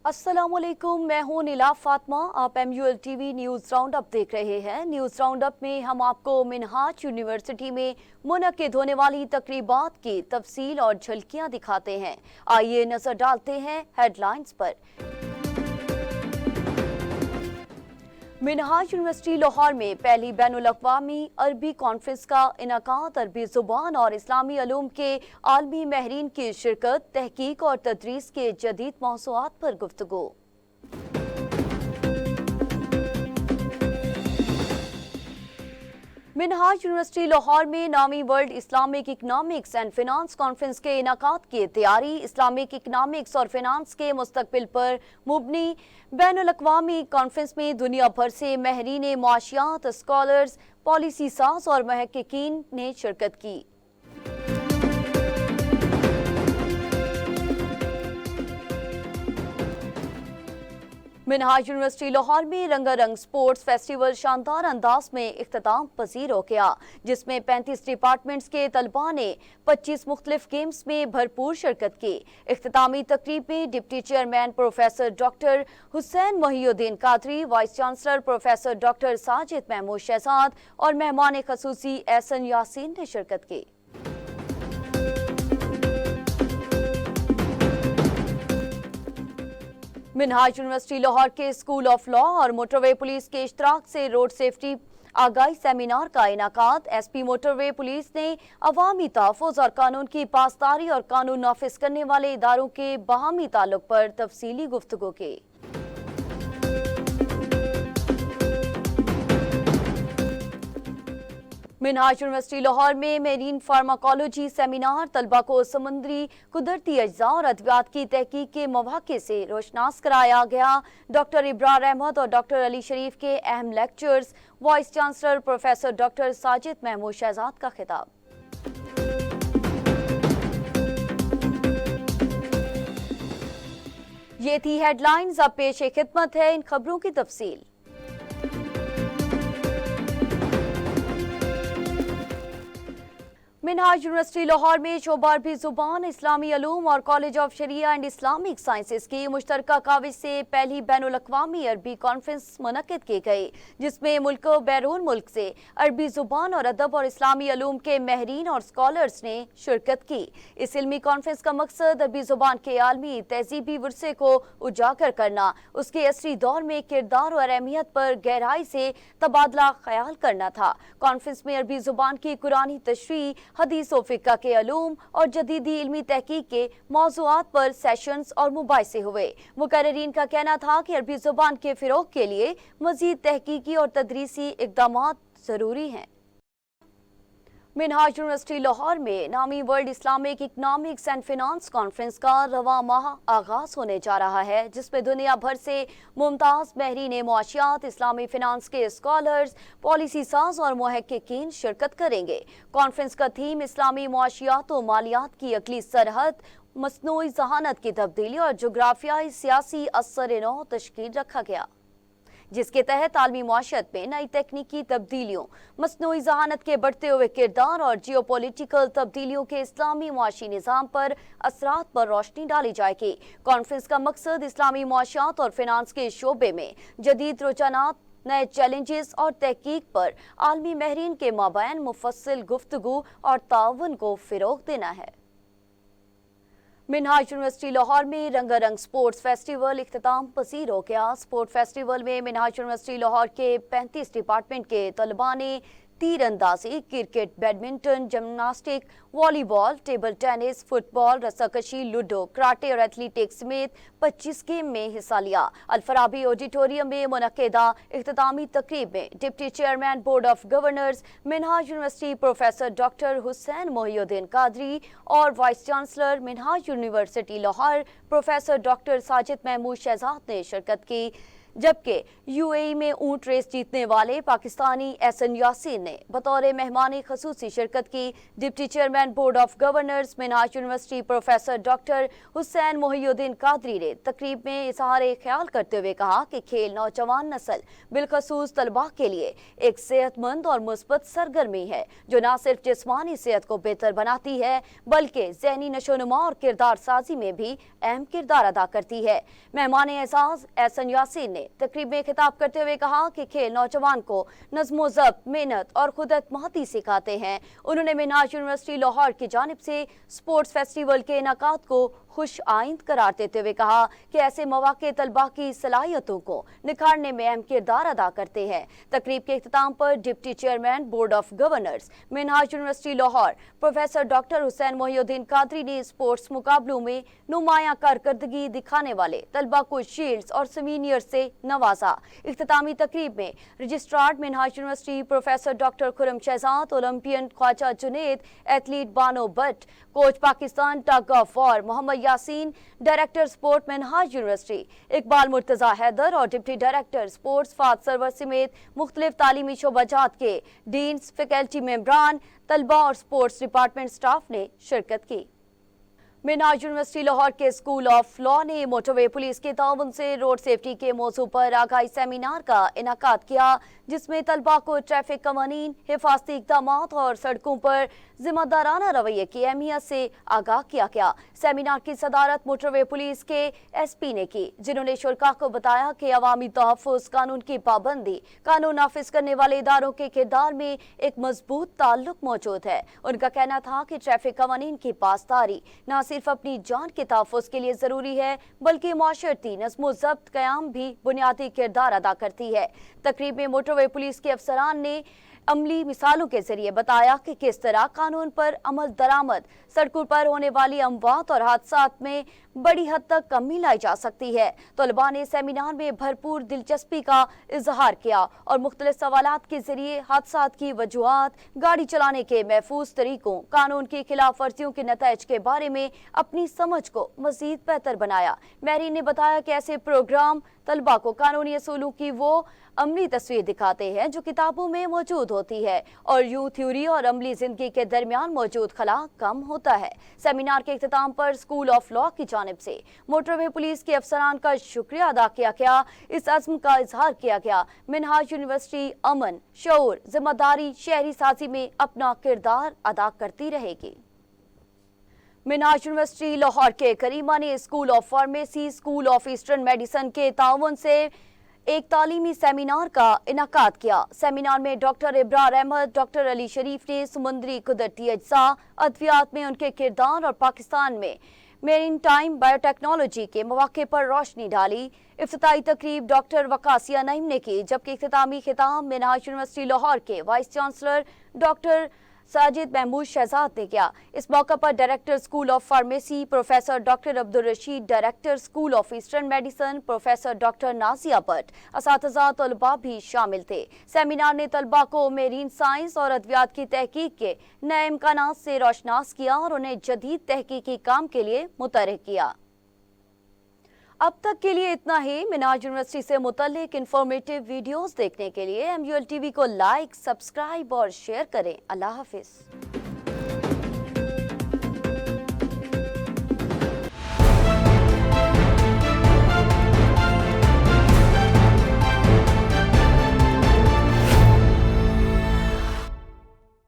अस्सलाम वालेकुम, मैं हूं नीला फातिमा। आप MUL TV news round up देख रहे हैं। न्यूज़ राउंड अप में हम आपको मिनहाज यूनिवर्सिटी में मुनक्किद होने वाली तकरीबात की तफसील और झलकियां दिखाते हैं। आइए नजर डालते हैं हेडलाइंस पर। मिनहाज यूनिवर्सिटी लाहौर में पहली बैनुल-अक़वामी अरबी कॉन्फ्रेंस का इनेकाद। अरबी ज़ुबान और इस्लामी उलूम के आलमी माहिरीन की शिरकत, तहकीक और तदरीस के जदीद मौज़ूआत पर गुफ्तगू। मिनहाज यूनिवर्सिटी लाहौर में नामी world Islamic economics and finance conference के इनेकाद की तैयारी। इस्लामिक इकनॉमिक्स और फिनांस के मुस्तकबिल पर मुबनी बैनुल-अक़वामी कॉन्फ्रेंस में दुनिया भर से माहिरीन मुआशियात, स्कॉलर्स, पॉलिसी साज और महक्कीकीन ने शिरकत की। मिनहाज यूनिवर्सिटी लाहौर में रंगारंग स्पोर्ट्स फेस्टिवल शानदार अंदाज में इख्तिताम पजीर हो गया, जिसमें 35 डिपार्टमेंट्स के तलबा ने 25 मुख्तलिफ गेम्स में भरपूर शिरकत की। इख्तितामी तकरीब में deputy chairman professor doctor Hussain Mohiuddin Qadri, vice chancellor professor doctor Sajid Mahmood Shahzad और मेहमान खसूसी एहसन यासीन ने शिरकत की। मिनहाज यूनिवर्सिटी लाहौर के स्कूल ऑफ लॉ और मोटरवे पुलिस के इश्तराक से रोड सेफ्टी आगाही सेमिनार का इनेकाद। SP मोटरवे पुलिस ने अवामी तहफ़्फ़ुज़ और कानून की पासदारी और कानून नाफिज करने वाले इदारों के बाहमी ताल्लुक पर तफसीली गुफ्तगू की। मिनहाज यूनिवर्सिटी लाहौर में मेरीन फार्माकोलॉजी सेमिनार। तलबा को समुद्री कुदरती अज्जा और अद्वियात की तहकीक के मौक़े से रोशनास कराया गया। डॉक्टर इब्रार अहमद और डॉक्टर अली शरीफ के अहम lectures. Vice chancellor professor doctor Sajid Mahmood Shahzad का खिताब। ये थी हेडलाइंस। अब पेश खिदमत है इन खबरों की तफसील। मिनहाज यूनिवर्सिटी लाहौर में शोबा अरबी ज़ुबान, इस्लामी उलूम और college of Sharia and Islamic sciences की मुश्तरका काविश से पहली बैनुल-अक़वामी अरबी कॉन्फ्रेंस मुनक्किद की गई, जिसमें मुल्क व बैरून मुल्क से अरबी ज़ुबान और अदब और इस्लामी उलूम के माहिरीन और स्कॉलर्स ने शिरकत की। इस इल्मी कॉन्फ्रेंस का मकसद अरबी ज़ुबान के आलमी तहजीबी विरसे को उजागर करना, उसके असरी दौर में किरदार और अहमियत पर गहराई से तबादला ख्याल करना था। कॉन्फ्रेंस में अरबी ज़ुबान की कुरानी तशरीह, हदीस व फ़िक़्ह के उलूम और जदीदी इल्मी तहकीक के मौज़ूआत पर सेशंस और मुबाहिसे हुए। मुकर्रिरीन का कहना था कि अरबी ज़ुबान के फ़िरोग़ के लिए मज़ीद तहकीकी और तदरीसी इक़दामात ज़रूरी हैं। मिनहाज यूनिवर्सिटी लाहौर में नामी world Islamic economics and finance conference का रवा माह आगाज होने जा रहा है, जिसमें दुनिया भर से मुमताज़ माहिरीन मुआशियात, इस्लामी फिनांस के स्कॉलर्स, पॉलिसी साज और मुहक्किकीन शिरकत करेंगे। कॉन्फ्रेंस का थीम इस्लामी मुआशियात और मालियात की अगली सरहद, मसनूई ज़हानत की तब्दीली और जोग्राफियाई सियासी असर-ए-नौ तश्कील रखा गया, जिसके तहत आलमी मुआशरत में नई तकनीकी तब्दीलियों, मसनूई ज़हानत के बढ़ते हुए किरदार और जियोपॉलिटिकल तब्दीलियों के इस्लामी मुआशी निज़ाम पर असरात पर रोशनी डाली जाएगी। कॉन्फ्रेंस का मकसद इस्लामी मुआशियात और फिनांस के शोबे में जदीद रुझानात, नए चैलेंजेस और तहकीक पर आलमी माहिरीन के माबैन मुफस्सिल गुफ्तगू और ताउन को फ़रोग़ देना है। मिनहाज यूनिवर्सिटी लाहौर में रंगारंग स्पोर्ट्स फेस्टिवल इख्तिताम पसीर हो गया। स्पोर्ट फेस्टिवल में मिनहाज यूनिवर्सिटी लाहौर के 35 डिपार्टमेंट के तलबा ने तीर अंदाजी, cricket, badminton, gymnastic, volleyball, table tennis, football, रस्साकशी, लूडो, कराटे और एथलेटिक्स समेत 25 गेम में हिस्सा लिया। अल-फराबी ऑडिटोरियम में मुनक्किदा इख्तितामी तकरीब में deputy chairman board of governors Minhaj university professor doctor Hussain Mohiuddin Qadri और vice chancellor Minhaj University Lahore professor doctor Sajid Mahmood Shahzad ने शिरकत की। जबकि यूएई में ऊंट रेस जीतने वाले पाकिस्तानी एहसन यासीन ने बतौर मेहमान खसूसी शिरकत की। Deputy chairman board of governors Minhaj university professor doctor Hussain Mohiuddin Qadri ने तकरीब में इजहार ख्याल करते हुए कहा कि खेल नौजवान नस्ल बिलखसूस तलबा के लिए एक सेहतमंद और मुस्बत सरगर्मी है जो न सिर्फ जिस्मानी सेहत को बेहतर बनाती है बल्कि ज़हनी नशोनुमा और किरदार साजी में भी अहम किरदार अदा करती है। मेहमान एजाज एहसन यासीन ने तकरीब में खिताब करते हुए कहा कि खेल नौजवान को नज़्मो ज़ब्त, मेहनत और खुद एतमादी सिखाते हैं। उन्होंने मिनहाज यूनिवर्सिटी लाहौर की जानिब से स्पोर्ट्स फेस्टिवल के इनेकाद को खुश आइंद करार देते हुए कहा कि ऐसे मौके तलबा की सलाहियतों को निखारने में अहम किरदार अदा करते हैं। तकरीब के इख्तिताम पर deputy chairman board of governors Minhaj University Lahore professor doctor Hussain Mohiuddin Qadri ने स्पोर्ट्स मुकाबलों में नुमायां कारकर्दगी दिखाने वाले तलबा को शील्ड्स और सीनियर से नवाजा। इख्तितामी तकरीब में registrar Minhaj university professor doctor Khurram Shahzad, olympian Khawaja Junaid, athlete Bano Bhatt, coach Pakistan tug of war Mohammad Yasin, director sport Minhaj university Iqbal Murtaza Haider और डिप्टी डायरेक्टर स्पोर्ट्स फात सरवर समेत मुख्तलिफ तालीमी शोबाजात के डीन्स, फैकल्टी मेंबरान, तलबा और स्पोर्ट्स डिपार्टमेंट स्टाफ ने शिरकत की। मिनहाज यूनिवर्सिटी लाहौर के स्कूल ऑफ लॉ ने मोटरवे पुलिस के ताउन से रोड सेफ्टी के मौजू पर आगाही सेमिनार का इनाकाद किया जिसमें तलबा को ट्रैफिक कवानीन, हिफाजती इक़दाम और सड़कों पर जिम्मेदाराना रवैये की अहमियत से आगाह किया गया। सेमिनार की सदारत मोटरवे पुलिस के एसपी ने की जिन्होंने शुरका को बताया कि अवामी तहफ़्फ़ुज़, कानून की पाबंदी, कानून नाफिज करने वाले इदारों के किरदार में एक मजबूत ताल्लुक मौजूद है। उनका कहना था कि ट्रैफिक कवानीन की पासदारी न सिर्फ अपनी जान के तहफ़्फ़ुज़ के लिए ज़रूरी है बल्कि माशरती नज़्मो ज़ब्त क़याम भी बुनियादी किरदार अदा करती है। तकरीब में मोटरवे पुलिस के अफसरान ने अमली मिसालों के जरिए बताया कि किस तरह कानून पर अमल दरामद सड़कों पर होने वाली अमवात और हादसात में बड़ी हद तक कमी लाई जा सकती है। तलबा ने सेमिनार में भरपूर दिलचस्पी का इजहार किया और मुख्तलिफ सवालात के जरिए हादसात की वजूहात, गाड़ी चलाने के महफूज तरीकों, कानून की खिलाफ वर्जियों के नतज के बारे में अपनी समझ को मजीद बेहतर बनाया। महरीन ने बताया कि ऐसे प्रोग्राम तलबा को कानूनी असूलों की वो अमली तस्वीर दिखाते हैं जो किताबों में मौजूद होती है और यूं थ्योरी और अमली जिंदगी के दरमियान मौजूद खला कम होता है। सेमिनार के इख्तिताम पर स्कूल ऑफ लॉ की जानिब से मोटरवे पुलिस के अफसरान का शुक्रिया अदा किया गया। इस अज़्म का इजहार किया गया मिनहाज यूनिवर्सिटी अमन, शऊर, जिम्मेदारी, शहरी साजी में अपना किरदार अदा करती रहेगी। मिनहाज यूनिवर्सिटी लाहौर के करीमा ने school of pharmacy, school of eastern medicine के ताउन से एक तालीमी सेमिनार का इनाकाद किया। सेमिनार में डॉक्टर इब्रार अहमद, डॉक्टर अली शरीफ ने समुद्री कुदरती अज्जा, अद्वियात में उनके किरदार और पाकिस्तान में मेरीन टाइम बायोटेक्नोलॉजी के मौके पर रोशनी डाली। इफ्तिताई तकरीब डॉक्टर वकासिया नईम ने की जबकि इख्तितामी खिताब मिनहाज यूनिवर्सिटी लाहौर के vice chancellor doctor Sajid Mahmood Shahzad ने किया। इस मौका पर director school of pharmacy professor doctor Abdul Rasheed, director school of eastern medicine professor doctor Nazia Bhatt, असातिज़ा तलबा भी शामिल थे। सेमिनार ने तलबा को मेरीन साइंस और अद्वियात की तहकीक के नए इम्कानात से रोशनास किया और उन्हें जदीद तहकीकी काम के लिए मुतहरिक किया। अब तक के लिए इतना ही। मिनहाज यूनिवर्सिटी से मुतल्लिक इंफॉर्मेटिव वीडियोस देखने के लिए MUL TV को लाइक, सब्सक्राइब और शेयर करें। अल्लाह हाफिज।